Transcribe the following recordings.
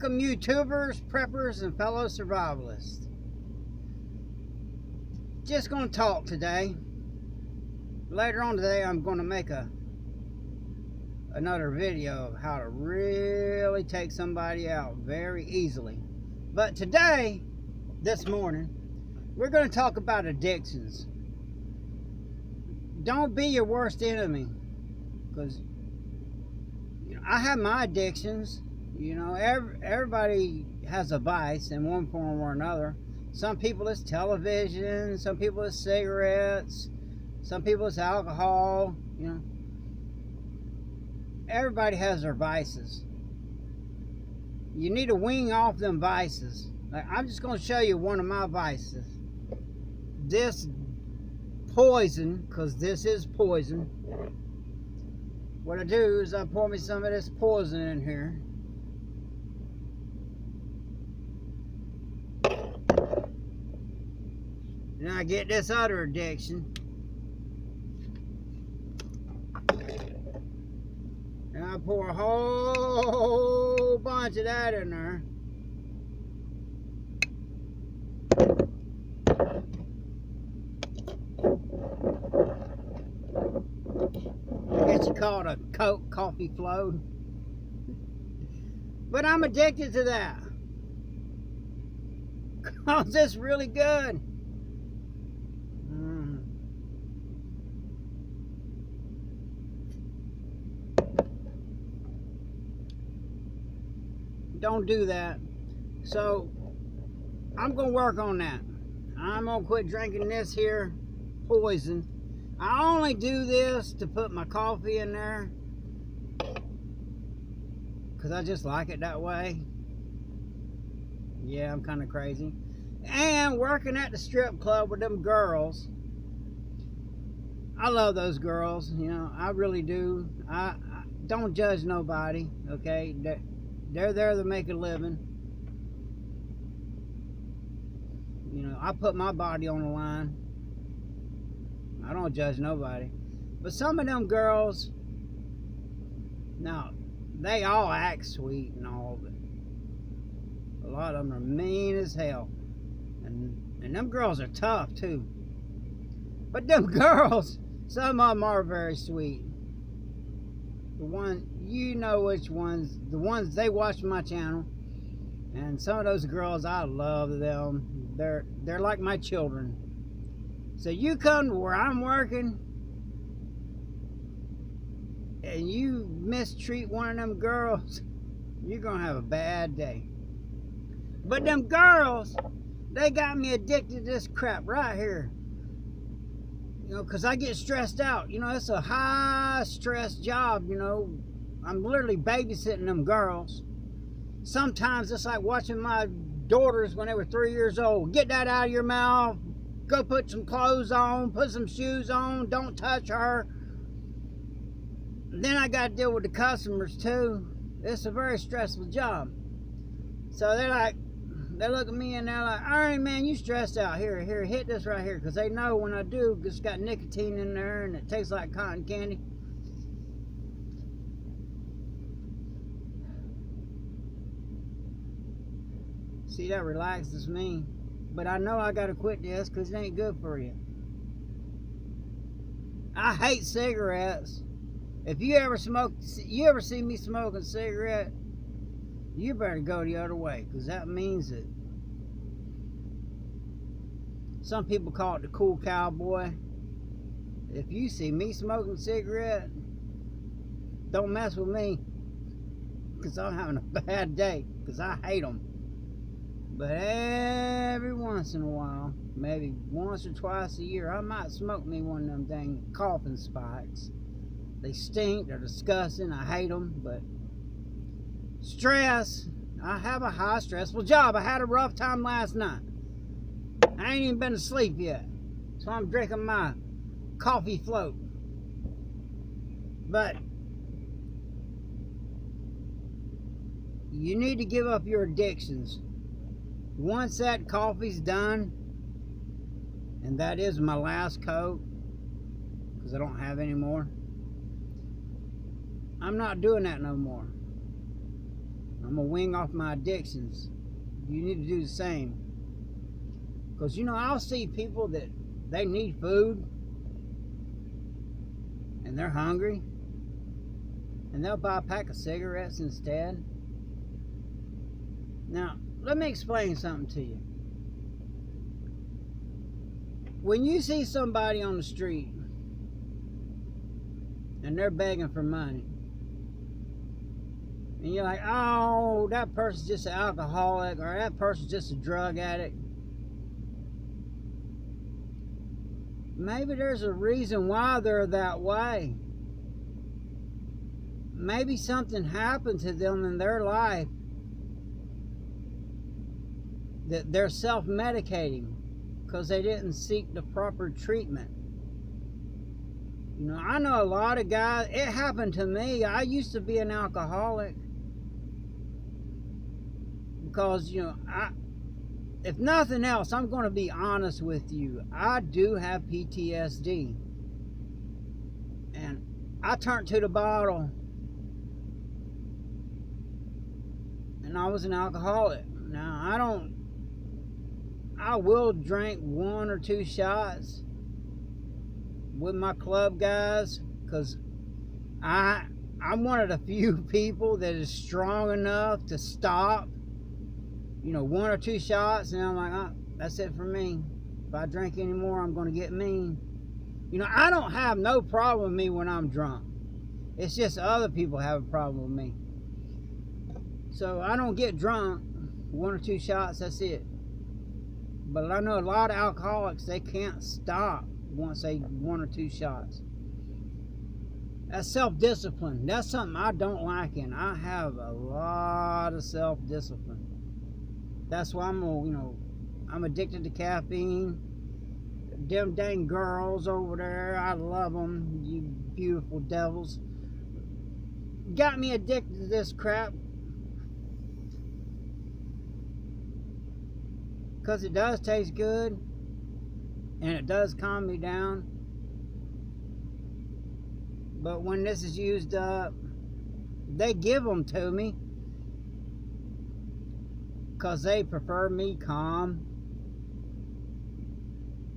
Welcome YouTubers, preppers, and fellow survivalists. Just gonna talk today. Later on today I'm gonna make another video of how to really take somebody out very easily. But today, this morning, we're gonna talk about addictions. Don't be your worst enemy, because I have my addictions. Everybody has a vice in one form or another. Some people it's television, some people it's cigarettes, some people it's alcohol. Everybody has their vices. You need to wean off them vices. Like, I'm just going to show you one of my vices. This poison, because this is poison. What I do is I pour me some of this poison in here. And I get this other addiction. And I pour a whole bunch of that in there. I guess you call it a Coke coffee float. But I'm addicted to that. Because it's really good. Don't do that. So I'm gonna work on that. I'm gonna quit drinking this here poison. I only do this to put my coffee in there because I just like it that way. Yeah, I'm kind of crazy. And working at the strip club with them girls, I love those girls. I really do. I don't judge nobody. Okay, they're there to make a living. I put my body on the line. I don't judge nobody. But some of them girls, now, they all act sweet and all, but a lot of them are mean as hell. And them girls are tough too. But them girls, some of them are very sweet. The one, you know which ones, the ones they watch my channel. And some of those girls, I love them. They're like my children. So you come to where I'm working and you mistreat one of them girls, you're gonna have a bad day. But them girls, they got me addicted to this crap right here. Because I get stressed out. It's a high stress job. I'm literally babysitting them girls. Sometimes it's like watching my daughters when they were 3 years old. Get that out of your mouth. Go put some clothes on. Put some shoes on. Don't touch her. Then I got to deal with the customers too. It's a very stressful job. So they look at me and they're like, all right, man, you stressed out. Here, hit this right here. Because they know when I do, it's got nicotine in there and it tastes like cotton candy. See, that relaxes me. But I know I got to quit this because it ain't good for you. I hate cigarettes. If you ever see me smoking a cigarette, you better go the other way, because that means that some people call it the cool cowboy. If you see me smoking a cigarette, don't mess with me, because I'm having a bad day, because I hate them. But every once in a while, maybe once or twice a year, I might smoke me one of them dang coffin spikes. They stink, they're disgusting, I hate them, but stress. I have a high stressful job. I had a rough time last night. I ain't even been to sleep yet. So I'm drinking my coffee float. But you need to give up your addictions. Once that coffee's done, and that is my last Coke, because I don't have any more, I'm not doing that no more. I'm going to wing off my addictions. You need to do the same. Because, you know, I'll see people that they need food and they're hungry and they'll buy a pack of cigarettes instead. Now, let me explain something to you. When you see somebody on the street and they're begging for money, and you're like, oh, that person's just an alcoholic, or that person's just a drug addict. Maybe there's a reason why they're that way. Maybe something happened to them in their life that they're self-medicating because they didn't seek the proper treatment. You know, I know a lot of guys, it happened to me. I used to be an alcoholic. Because, you know, if nothing else, I'm going to be honest with you. I do have PTSD. And I turned to the bottle. And I was an alcoholic. Now, I will drink 1 or 2 shots with my club guys. Because I'm one of the few people that is strong enough to stop. You know, 1 or 2 shots, and I'm like, oh, that's it for me. If I drink anymore, I'm going to get mean. You know, I don't have no problem with me when I'm drunk. It's just other people have a problem with me. So I don't get drunk. 1 or 2 shots, that's it. But I know a lot of alcoholics, they can't stop once they 1 or 2 shots. That's self-discipline. That's something I don't like in. I have a lot of self-discipline. That's why I'm addicted to caffeine. Them dang girls over there, I love them, you beautiful devils. Got me addicted to this crap. Because it does taste good. And it does calm me down. But when this is used up, they give them to me. Because they prefer me calm.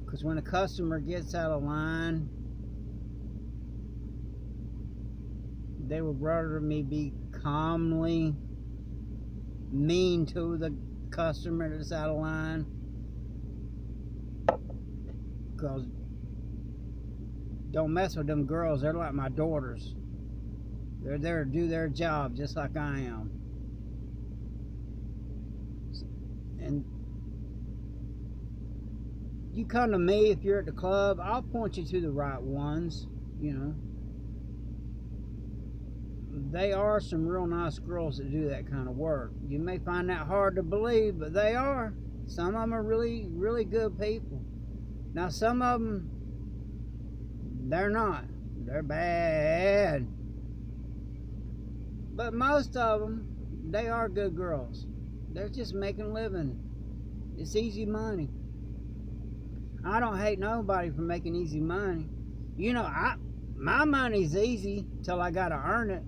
Because when a customer gets out of line, they would rather me be calmly mean to the customer that's out of line. Because don't mess with them girls. They're like my daughters. They're there to do their job just like I am. And you come to me if you're at the club, I'll point you to the right ones, you know. They are some real nice girls that do that kind of work. You may find that hard to believe, but they are. Some of them are really, really good people. Now, some of them, they're not. They're bad. But most of them, they are good girls. They're just making a living. It's easy money. I don't hate nobody for making easy money. You know, my money's easy till I gotta earn it.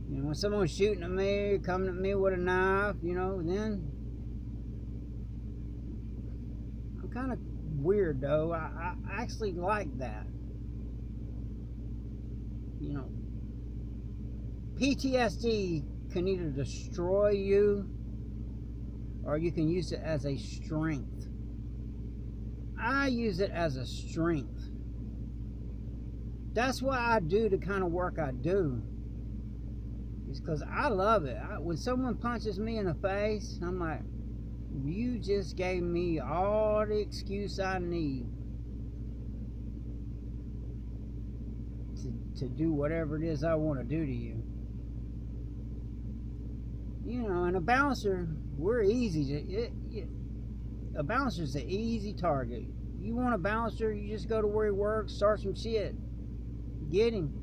You know, when someone's shooting at me, coming at me with a knife, you know, then I'm kind of weird though. I actually like that. You know, PTSD can either destroy you or you can use it as a strength. I use it as a strength. That's why I do the kind of work I do. It's because I love it. When someone punches me in the face, I'm like, you just gave me all the excuse I need to do whatever it is I want to do to you. You know, and a bouncer, we're easy. A bouncer's an easy target. You want a bouncer, you just go to where he works, start some shit. Get him.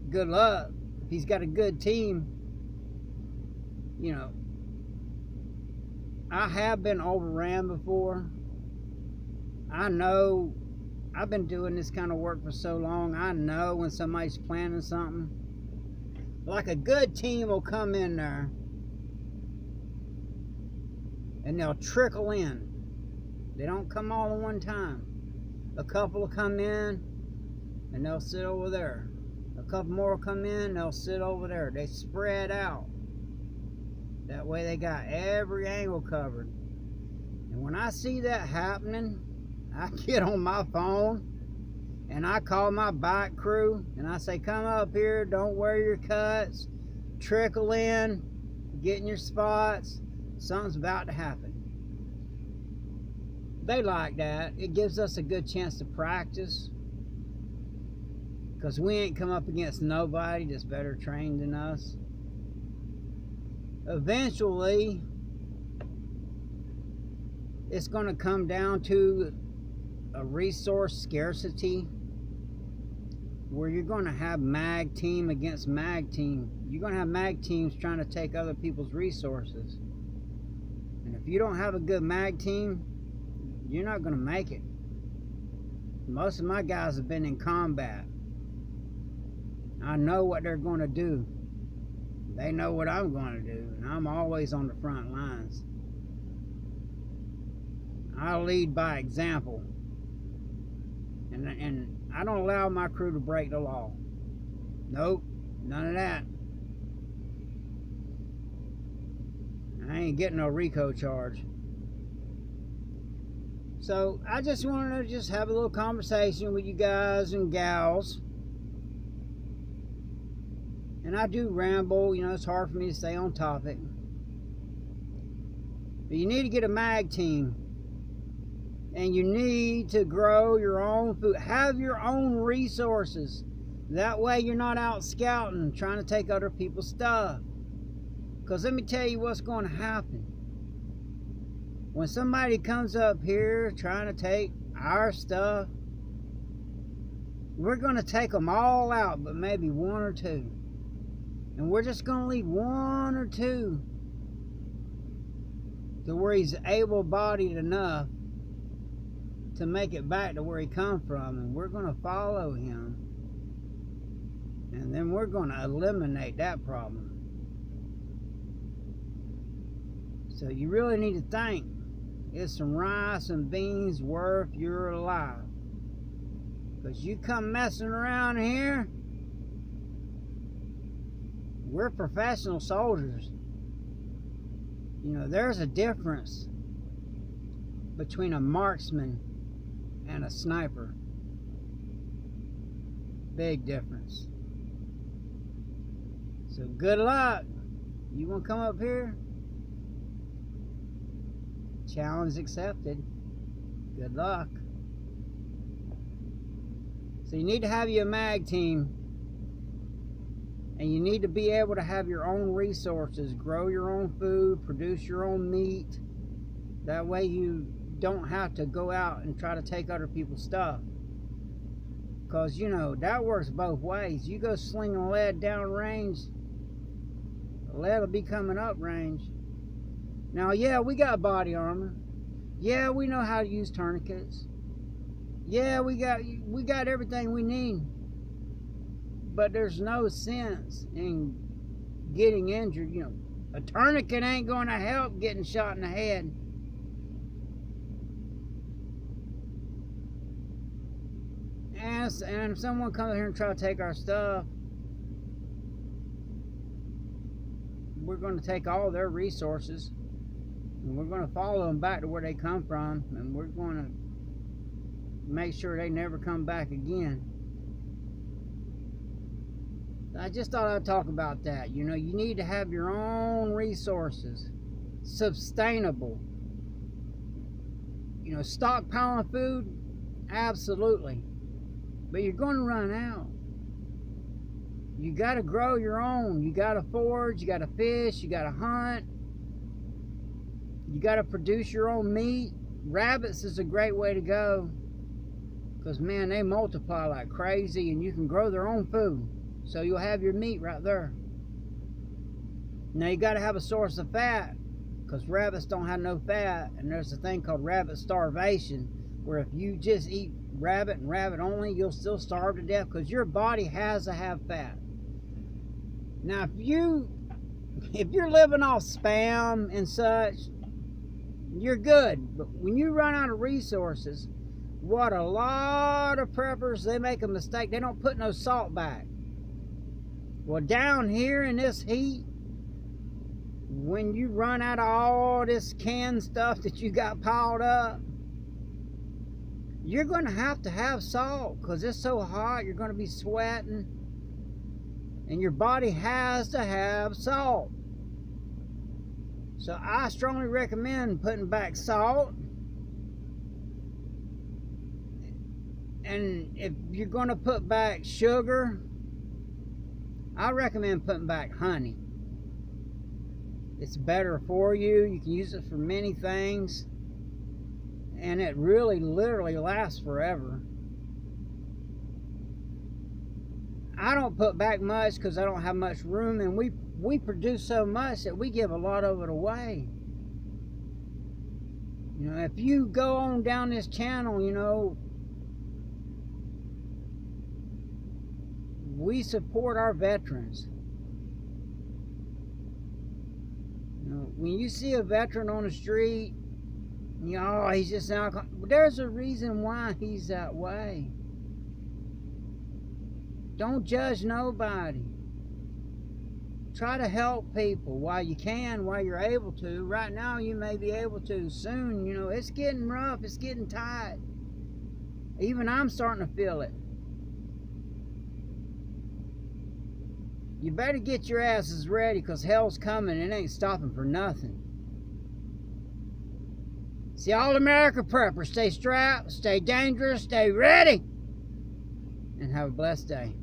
Good luck. If he's got a good team, you know. I have been overran before. I know. I've been doing this kind of work for so long. I know when somebody's planning something. Like a good team will come in there and they'll trickle in. They don't come all at one time. A couple will come in and they'll sit over there. A couple more will come in, they'll sit over there. They spread out. That way they got every angle covered. And when I see that happening, I get on my phone and I call my bike crew and I say, come up here, don't wear your cuts, trickle in, get in your spots, something's about to happen. They like that. It gives us a good chance to practice, because we ain't come up against nobody that's better trained than us. Eventually, it's going to come down to a resource scarcity where you're going to have mag team against mag team. You're going to have mag teams trying to take other people's resources. And if you don't have a good mag team, you're not going to make it. Most of my guys have been in combat. I know what they're going to do. They know what I'm going to do, and I'm always on the front lines. I lead by example, and I don't allow my crew to break the law. Nope, none of that. I ain't getting no RICO charge. So I just wanted to just have a little conversation with you guys and gals. And I do ramble, you know, it's hard for me to stay on topic. But you need to get a mag team. And you need to grow your own food. Have your own resources. That way you're not out scouting, trying to take other people's stuff. Because let me tell you what's going to happen. When somebody comes up here trying to take our stuff, we're going to take them all out, but maybe one or two. And we're just going to leave one or two to where he's able-bodied enough to make it back to where he come from, and we're going to follow him, and then we're going to eliminate that problem. So you really need to think, is some rice and beans worth your life? Because you come messing around here, we're professional soldiers. You know, there's a difference between a marksman and a sniper. Big difference. So good luck. You want to come up here? Challenge accepted. Good luck. So you need to have your mag team, and you need to be able to have your own resources, grow your own food, produce your own meat. That way you don't have to go out and try to take other people's stuff. Because, you know, that works both ways. You go slinging lead down range, the lead will be coming up range. Now, yeah, we got body armor. Yeah, we know how to use tourniquets. Yeah, we got everything we need. But there's no sense in getting injured. You know, a tourniquet ain't going to help getting shot in the head. And if someone comes here and try to take our stuff, we're going to take all their resources, and we're going to follow them back to where they come from, and we're going to make sure they never come back again. I just thought I'd talk about that. You know, you need to have your own resources, sustainable. You know, stockpiling food, absolutely. But you're going to run out. You got to grow your own. You got to forage, you got to fish, you got to hunt. You got to produce your own meat. Rabbits is a great way to go. Because, man, they multiply like crazy, and you can grow their own food. So you'll have your meat right there. Now, you got to have a source of fat, because rabbits don't have no fat. And there's a thing called rabbit starvation, where if you just eat rabbit and rabbit only, you'll still starve to death, because your body has to have fat. Now, if you're living off spam and such, you're good. But when you run out of resources, what a lot of preppers, they make a mistake. They don't put no salt back. Well, down here in this heat, when you run out of all this canned stuff that you got piled up, you're going to have salt because it's so hot. You're going to be sweating, and your body has to have salt. So I strongly recommend putting back salt. And if you're going to put back sugar, I recommend putting back honey. It's better for you. You can use it for many things. And it really, literally lasts forever. I don't put back much because I don't have much room, and we produce so much that we give a lot of it away. You know, if you go on down this channel, you know, we support our veterans. You know, when you see a veteran on the street, you know, oh, he's just an alcoholic. There's a reason why he's that way. Don't judge nobody. Try to help people while you can, while you're able to. Right now, you may be able to. Soon, you know, it's getting rough. It's getting tight. Even I'm starting to feel it. You better get your asses ready because hell's coming and it ain't stopping for nothing. See, all America preppers, stay strapped, stay dangerous, stay ready, and have a blessed day.